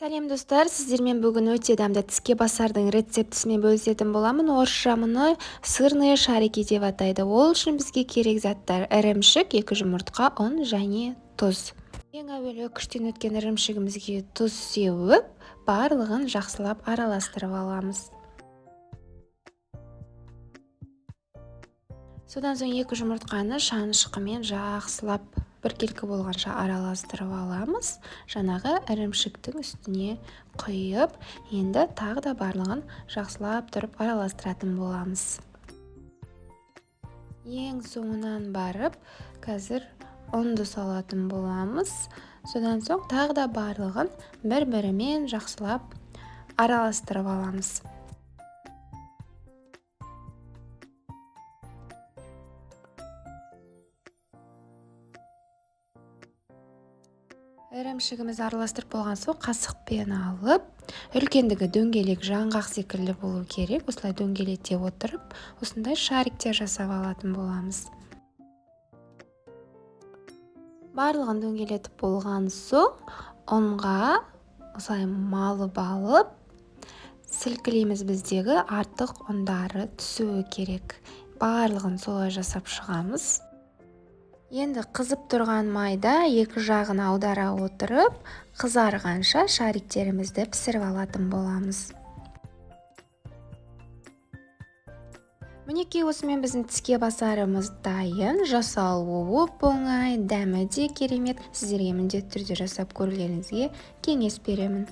Сәлем достар, сіздермен бүгін өте дәмді тіске басардың рецептісімен бөлісетін боламын. Орысша мұны сырные шарики деп атайды. Ол үшін бізге керек заттар: ірімшік, 2 жұмыртқа, ұн және тұз. Ең әуелі күштен өткен ірімшігімізге тұз сеуіп, барлығын жақсылап араластырып аламыз. Содан соң 2 жұмыртқаны шанышқымен жақсылап біркелкі болғанша араластырып аламыз. Жаңағы ірімшіктің үстіне құйып, енді тағы да барлығын жақсылап тұрып араластыратын боламыз. Ең соңынан барып, қазір ұнды салатын боламыз. Содан соң тағы да барлығын бір-бірімен жақсылап араластырып аламыз. Ірімшігімізді араластырып болған соң қасықпен алып, үлкендігі дөңгелек жаңғақ секілді болу керек. Осылай дөңгелете отырып, осындай шариктер жасап алатын боламыз. Барлығын дөңгелетіп болған соң, ұнға осылай малып алып, сілкілейміз. Біздегі артық ұндары түсуі керек. Барлығын солай жасап шығамыз. Енді қызып тұрған майда екі жағын аудара отырып, қызарғанша шариктерімізді пісіріп алатын боламыз. Мінекей осымен біздің тіске басарымыз дайын. Жасалуы оңай, дәмі де керемет. Сіздерге міндетті түрде жасап көрулеріңізге кеңес беремін.